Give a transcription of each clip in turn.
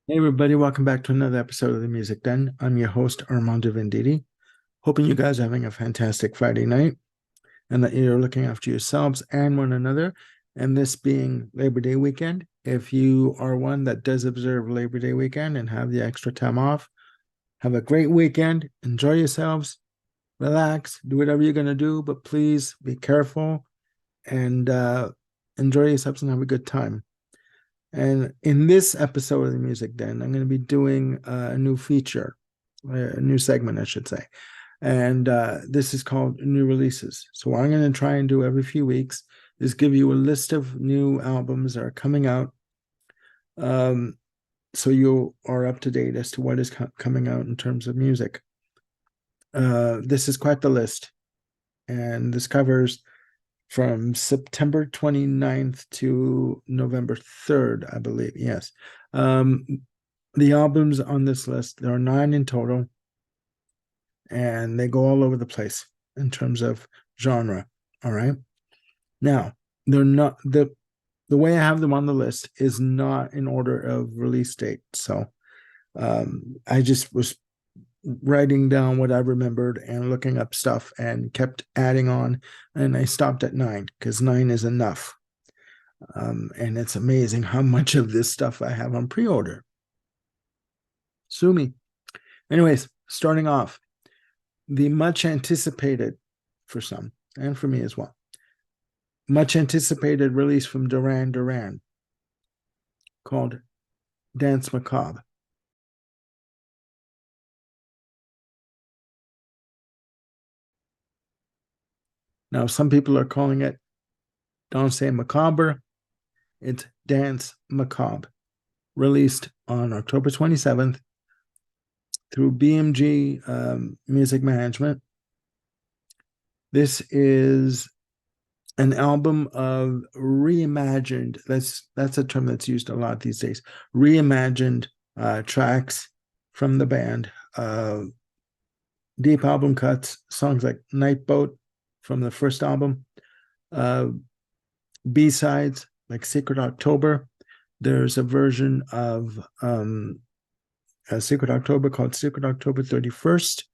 Hey everybody, welcome back to another episode of the Music Den. I'm your host, Armando Venditti. Hoping you guys are having a fantastic Friday night and that you're looking after yourselves and one another. And this being Labor Day weekend, if you are one that does observe Labor Day weekend and have the extra time off, have a great weekend, enjoy yourselves, relax, do whatever you're going to do, but please be careful and enjoy yourselves and have a good time. And in this episode of the Music Den, I'm going to be doing a new feature, a new segment, I should say. And this is called New Releases. So, what I'm going to try and do every few weeks is give you a list of new albums that are coming out. Um, so you are up to date as to what is coming out in terms of music. This is quite the list. And this covers from September 29th to November 3rd, I believe. Yes. Um, the albums on this list, there are 9 in total, and they go all over the place in terms of genre. All right. Now, they're not the way I have them on the list is not in order of release date. So I just was writing down what I remembered and looking up stuff and kept adding on. And I stopped at 9 because 9 is enough. And it's amazing how much of this stuff I have on pre-order. Sue me. Anyways, starting off, the much anticipated for some, and for me as well, much anticipated release from Duran Duran called Dance Macabre. Now, some people are calling it Danse Macabre. It's Dance Macabre, released on October 27th through BMG Music Management. This is an album of reimagined, that's a term that's used a lot these days, reimagined tracks from the band, deep album cuts, songs like Night Boat from the first album, uh, B-sides like Secret October. There's a version of Secret October called Secret October 31st.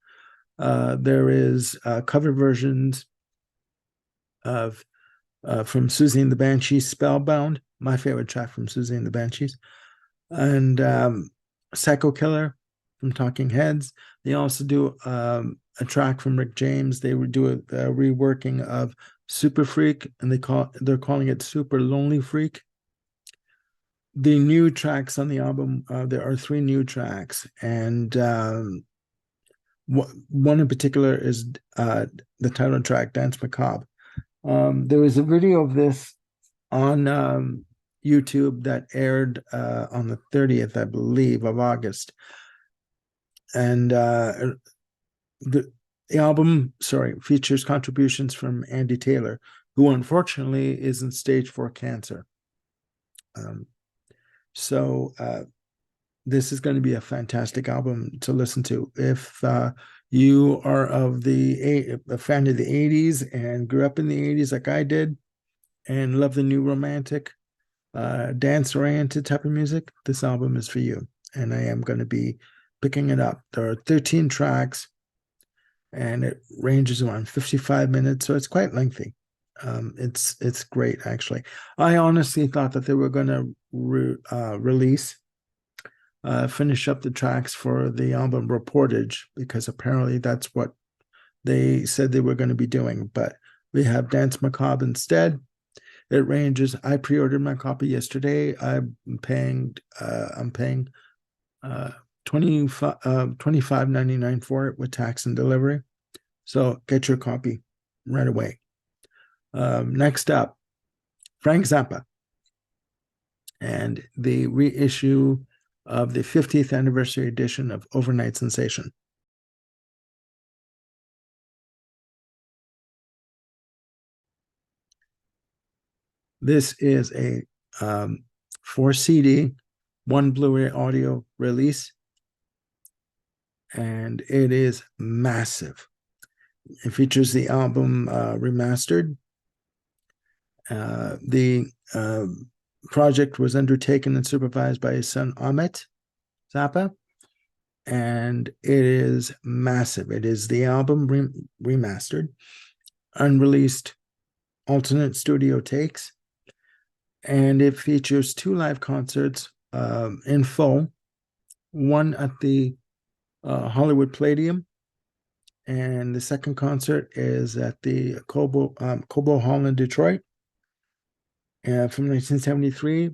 There is cover versions of from Susie and the Banshees, Spellbound, my favorite track from Susie and the Banshees, and Psycho Killer from Talking Heads. They also do a track from Rick James. They would do a reworking of Super Freak, and they're calling it Super Lonely Freak. The new tracks on the album, there are 3 new tracks, and one in particular is the title track, Dance Macabre. There was a video of this on YouTube that aired on the 30th, I believe, of August. And the album, features contributions from Andy Taylor, who unfortunately is in stage 4 cancer. So this is going to be a fantastic album to listen to. If you are a fan of the 80s and grew up in the 80s like I did and love the new romantic, dance-oriented type of music, this album is for you. And I am going to be picking it up. There are 13 tracks, and it ranges around 55 minutes, so it's quite lengthy. It's great, actually. I honestly thought that they were going to finish up the tracks for the album Reportage, because apparently that's what they said they were going to be doing. But we have Dance Macabre instead. It ranges. I pre-ordered my copy yesterday. I'm paying uh, 25.99 for it with tax and delivery. So get your copy right away. Next up, Frank Zappa and the reissue of the 50th anniversary edition of Overnight Sensation. This is a 4 CD, 1 Blu-ray audio release, and it is massive. It features the album remastered. The project was undertaken and supervised by his son Ahmet, Zappa, and it is massive. It is the album remastered, unreleased alternate studio takes, and it features 2 live concerts in full, one at the Hollywood Palladium, and the second concert is at the Cobo Hall in Detroit. From 1973,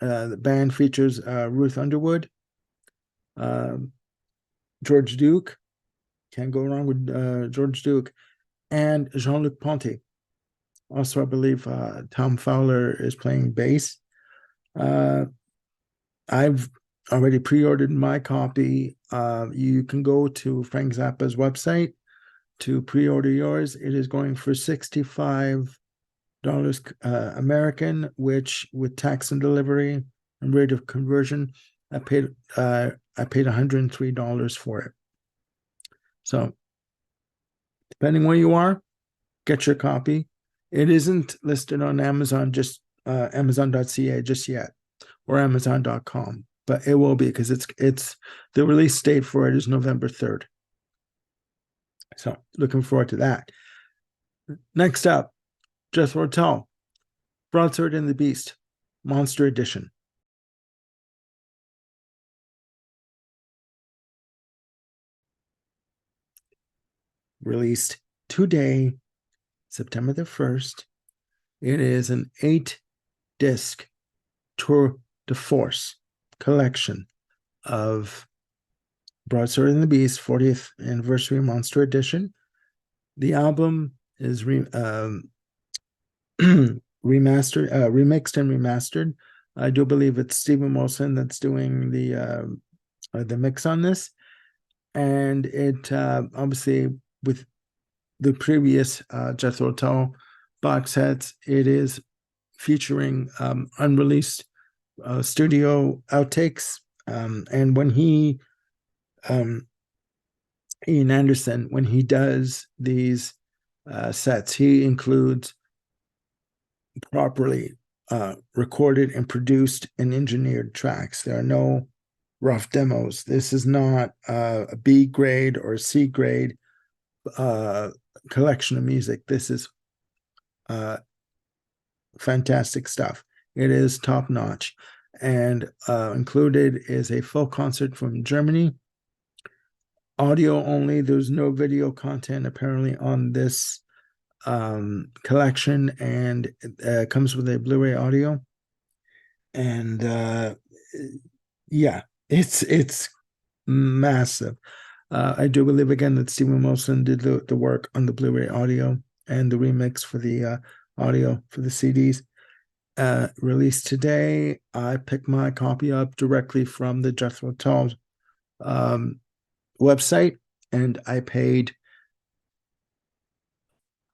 the band features Ruth Underwood, George Duke, can't go wrong with George Duke, and Jean-Luc Ponty. Also, I believe Tom Fowler is playing bass. I've already pre-ordered my copy. You can go to Frank Zappa's website to pre-order yours. It is going for $65 American, which with tax and delivery and rate of conversion, I paid $103 for it. So, depending where you are, get your copy. It isn't listed on Amazon, just Amazon.ca just yet, or Amazon.com, but it will be because it's the release date for it is November 3rd. So, looking forward to that. Next up, Jethro Tull, Broadsword and the Beast, Monster Edition. Released today, September the 1st. It is an 8-disc tour de force collection of Broadsword and the Beast 40th Anniversary Monster Edition. The album is remastered, remixed and remastered. I do believe it's Stephen Wilson that's doing the mix on this, and it obviously with the previous Jethro Tull box sets, it is featuring unreleased studio outtakes. And when Ian Anderson, when he does these sets, he includes properly recorded and produced and engineered tracks. There are no rough demos. This is not a B grade or a C grade collection of music. This is fantastic stuff. It is top notch, and included is a full concert from Germany, audio only. There's no video content apparently on this collection, and it comes with a Blu-ray audio, and yeah, it's massive. I do believe again that Stephen Wilson did the work on the Blu-ray audio and the remix for the audio for the CDs. Released today. I picked my copy up directly from the Jethro Tull website, and I paid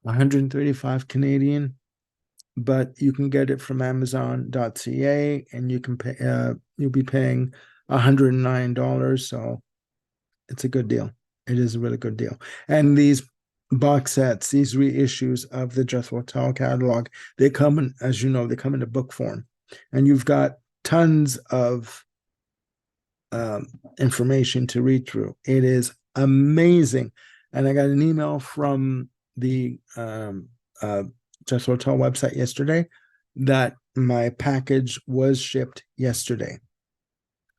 135 Canadian, but you can get it from Amazon.ca, and you can pay. You'll be paying $109, so it's a good deal. It is a really good deal. And these box sets, these reissues of the Jethro Tull catalog, they come in, as you know, they come in a book form, and you've got tons of information to read through. It is amazing. And I got an email from the Jethro Tull website yesterday that my package was shipped yesterday.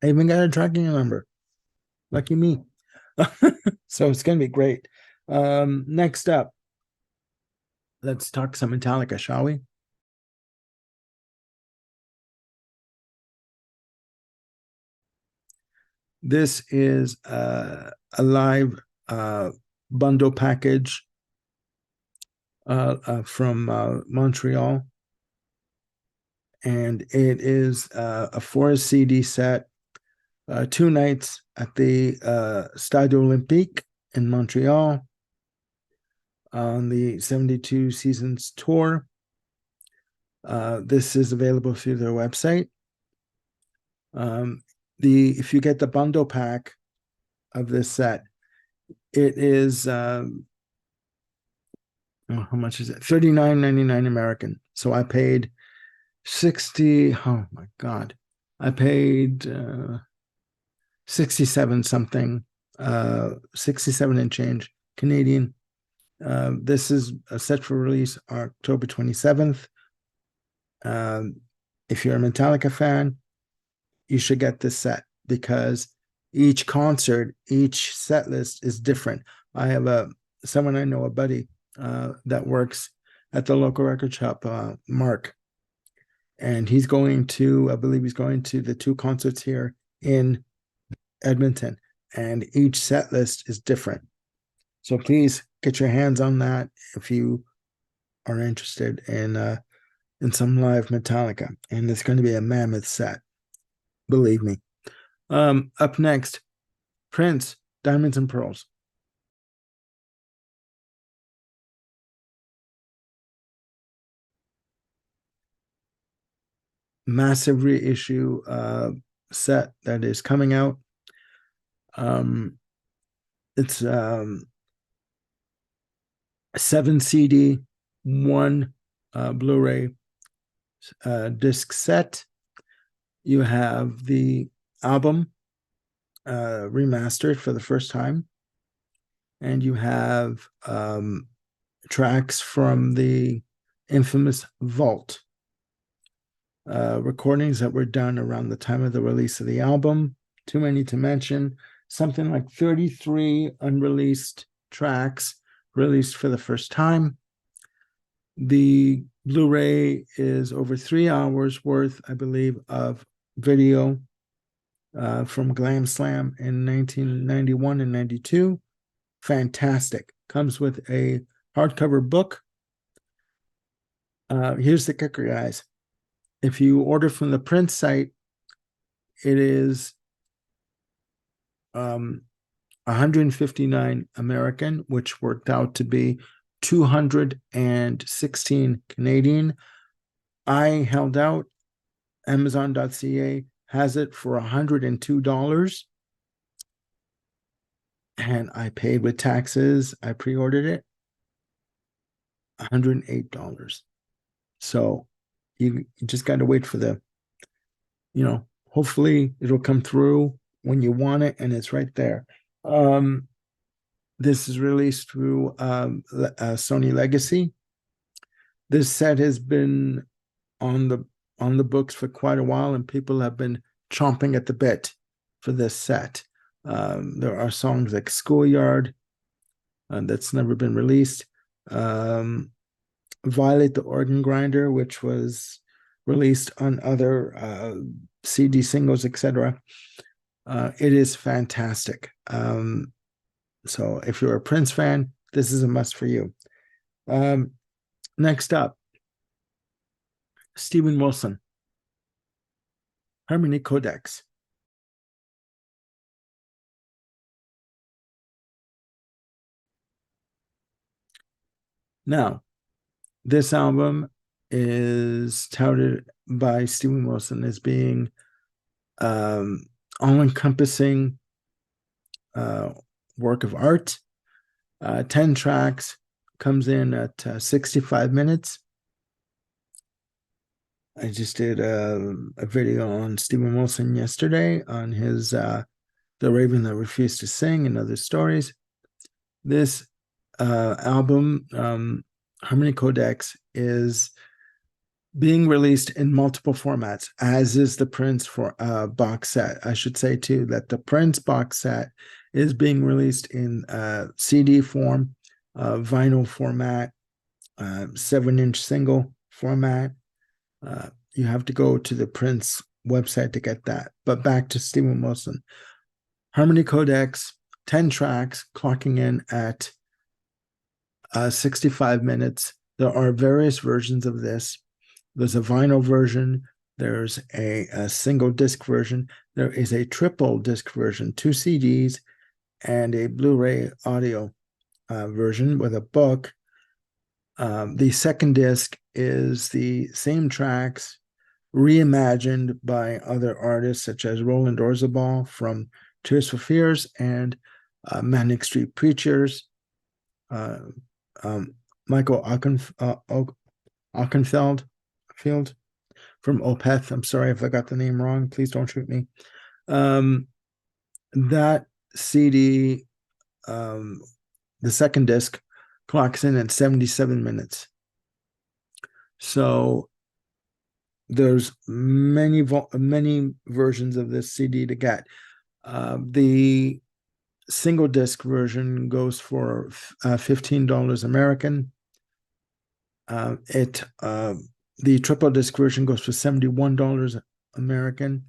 I even got a tracking number. Lucky me. So it's going to be great. Next up, let's talk some Metallica, shall we? This is a live bundle package from Montreal, and it is a 4 CD set, 2 nights at the Stade Olympique in Montreal on the 72 Seasons tour. This is available through their website. If you get the bundle pack of this set, it is how much is it? $39.99 American. So I paid 60. Oh my God, I paid 67 something, 67 and change Canadian. This is set for release October 27th. If you're a Metallica fan, you should get this set because each concert, each set list is different. I have someone I know, a buddy that works at the local record shop, Mark, and he's going to, I believe he's going to the two concerts here in Edmonton, and each set list is different. So please get your hands on that if you are interested in some live Metallica, and it's going to be a mammoth set, believe me. Up next, Prince, Diamonds and Pearls. Massive reissue set that is coming out. It's 7 CD, 1 Blu-ray disc set. You have the album remastered for the first time, and you have tracks from the infamous Vault recordings that were done around the time of the release of the album. Too many to mention. Something like 33 unreleased tracks released for the first time. The Blu-ray is over 3 hours worth, I believe, of video from Glam Slam in 1991 and 92. Fantastic. Comes with a hardcover book. Here's the kicker, guys. If you order from the Prince site, it is 159 American, which worked out to be 216 Canadian. I held out. Amazon.ca has it for $102. And I paid with taxes. I pre-ordered it. $108. So you just got to wait for hopefully it'll come through when you want it, and it's right there. This is released through Sony Legacy. This set has been on the books for quite a while, and people have been chomping at the bit for this set. There are songs like Schoolyard that's never been released. Violate the Organ Grinder, which was released on other CD singles, etc. It is fantastic. So if you're a Prince fan, this is a must for you. Next up, Steven Wilson, Harmony Codex. Now, this album is touted by Steven Wilson as being all-encompassing work of art. 10 tracks, comes in at 65 minutes. I just did a video on Steven Wilson yesterday on his The Raven That Refused to Sing and Other Stories. This album, Harmony Codex, is being released in multiple formats, as is the Prince box set. I should say, too, that the Prince box set is being released in CD form, vinyl format, 7-inch single format. You have to go to the Prince website to get that. But back to Steven Wilson. Harmony Codex, 10 tracks, clocking in at 65 minutes. There are various versions of this. There's a vinyl version. There's a single disc version. There is a triple disc version, 2 CDs, and a Blu-ray audio version with a book. The second disc is the same tracks reimagined by other artists such as Roland Orzabal from Tears for Fears and Manic Street Preachers, Michael Oakenfeld from Opeth. I'm sorry if I got the name wrong. Please don't shoot me. that CD, the second disc, clocks in at 77 minutes. So there's many versions of this CD to get. The single disc version goes for $15 American. The triple disc version goes for $71 American.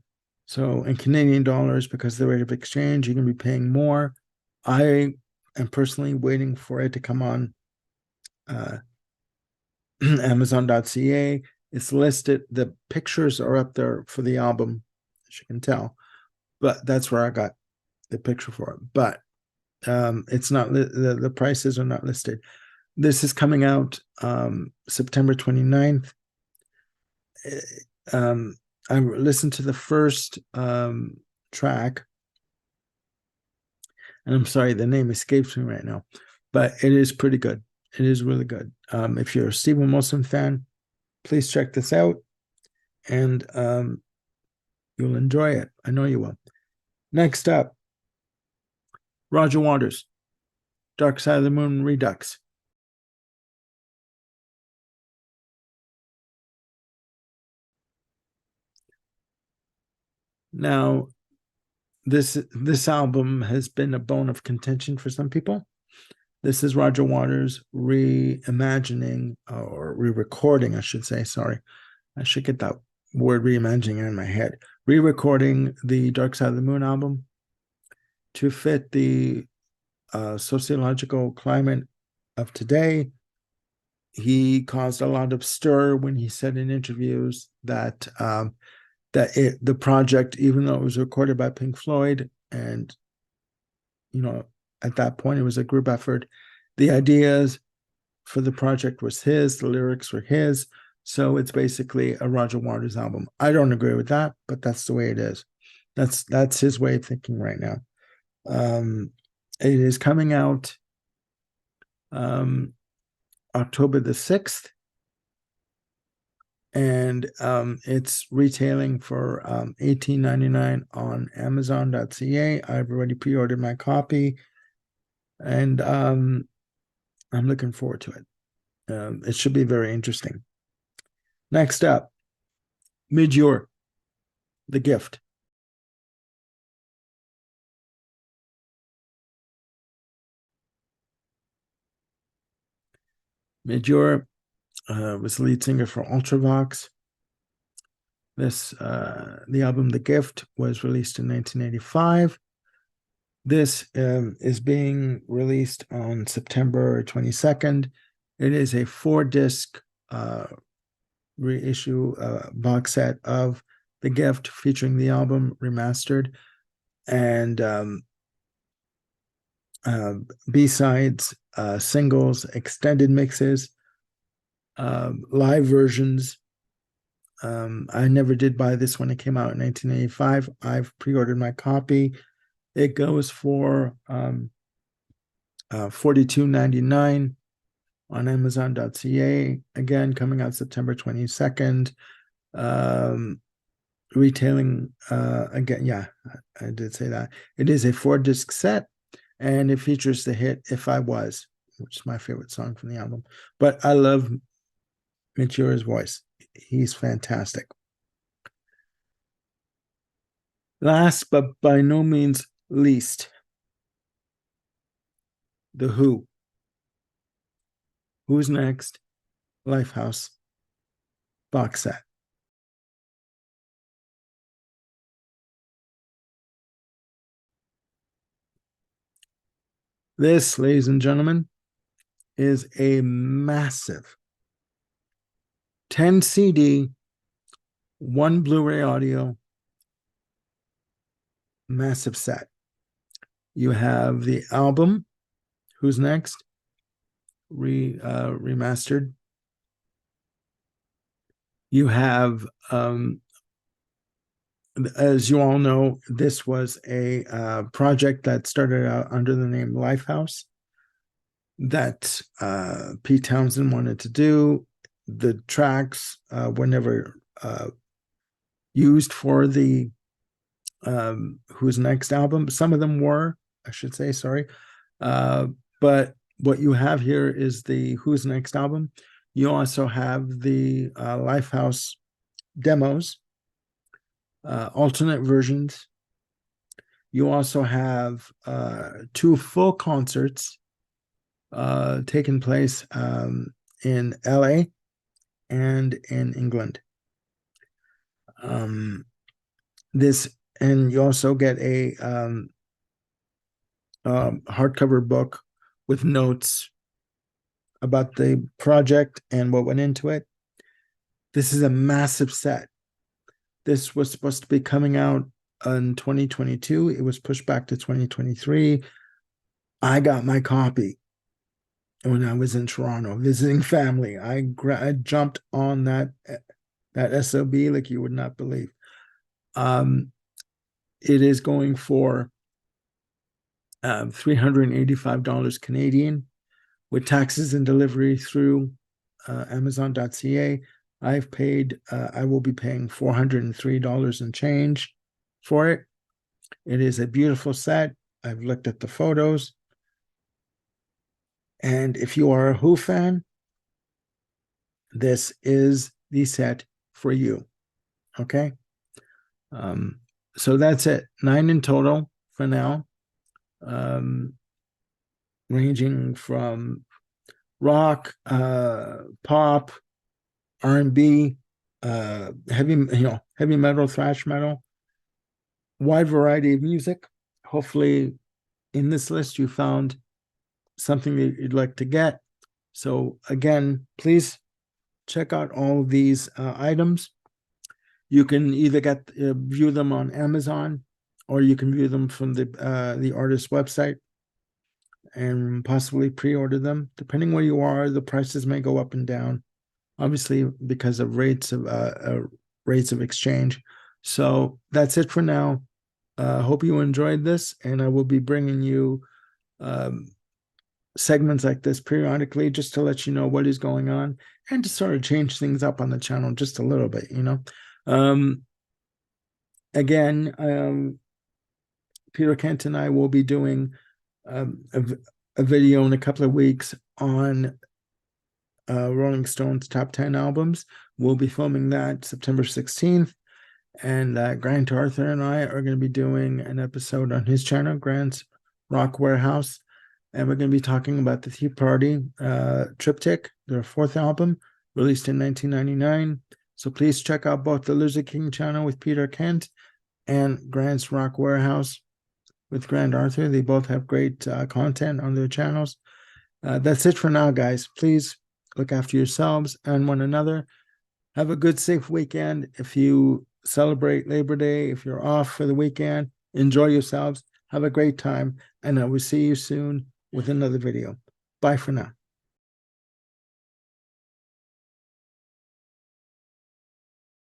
So in Canadian dollars, because of the rate of exchange, you can be paying more. I am personally waiting for it to come on Amazon.ca. It's listed. The pictures are up there for the album, as you can tell. But that's where I got the picture for it. But it's not the prices are not listed. This is coming out September 29th. I listened to the first track, and I'm sorry, the name escapes me right now, but it is pretty good. It is really good. If you're a Stephen Wilson fan, please check this out, and you'll enjoy it. I know you will. Next up, Roger Waters, Dark Side of the Moon Redux. Now, this album has been a bone of contention for some people. This is Roger Waters reimagining or re-recording, I should say. Sorry, I should get that word reimagining in my head. Re-recording the Dark Side of the Moon album to fit the sociological climate of today. He caused a lot of stir when he said in interviews that the project, even though it was recorded by Pink Floyd, and at that point it was a group effort, the ideas for the project was his, the lyrics were his, so it's basically a Roger Waters album. I don't agree with that, but that's the way it is. That's his way of thinking right now. It is coming out October the 6th, and it's retailing for $18.99 on Amazon.ca. I've already pre-ordered my copy, and I'm looking forward to it. It should be very interesting. Next up, Midure, The Gift. Midure was the lead singer for Ultravox. The album The Gift was released in 1985. This is being released on September 22nd. It is a 4-disc reissue box set of The Gift featuring the album remastered, and B-sides, singles, extended mixes, live versions. I never did buy this when it came out in 1985. I've pre-ordered my copy. It goes for $42.99 on Amazon.ca. Again, coming out September 22nd. Retailing again, yeah, I did say that. It is a 4-disc set, and it features the hit If I Was, which is my favorite song from the album. But I love Midure's voice. He's fantastic. Last but by no means least, The Who. Who's Next? Lifehouse box set. This, ladies and gentlemen, is a massive 10 CD, 1 Blu-ray audio, massive set. You have the album, Who's Next, remastered. You have, as you all know, this was a project that started out under the name Lifehouse that Pete Townsend wanted to do. The tracks were never used for the Who's Next album. Some of them were, I should say, sorry. But what you have here is the Who's Next album. You also have the Lifehouse demos, alternate versions. You also have two full concerts taking place in LA and in England. This, and you also get a hardcover book with notes about the project and what went into it. This is a massive set. This was supposed to be coming out in 2022. It was pushed back to 2023. I got my copy when I was in Toronto visiting family. I jumped on that SOB like you would not believe. It is going for $385 Canadian with taxes and delivery through Amazon.ca. I will be paying $403 and change for it. It is a beautiful set. I've looked at the photos. And if you are a Who fan, this is the set for you. Okay. So that's it. 9 in total for now. Ranging from rock, pop, R&B, heavy metal, thrash metal, wide variety of music. Hopefully in this list you found something that you'd like to get. So again, please check out all of these items. You can either view them on Amazon, or you can view them from the artist's website and possibly pre-order them. Depending where you are, the prices may go up and down, obviously because of rates of exchange. So that's it for now. Hope you enjoyed this, and I will be bringing you segments like this periodically just to let you know what is going on and to sort of change things up on the channel just a little bit, Again, Peter Kent and I will be doing a video in a couple of weeks on Rolling Stone's top 10 albums. We'll be filming that September 16th. And Grant Arthur and I are going to be doing an episode on his channel, Grant's Rock Warehouse. And we're going to be talking about the Tea Party Triptych, their fourth album, released in 1999. So please check out both the Lizard King channel with Peter Kent and Grant's Rock Warehouse with Grant Arthur. They both have great content on their channels. That's it for now, guys. Please look after yourselves and one another. Have a good, safe weekend. If you celebrate Labor Day, if you're off for the weekend, enjoy yourselves. Have a great time. And I will see you soon with another video. Bye for now.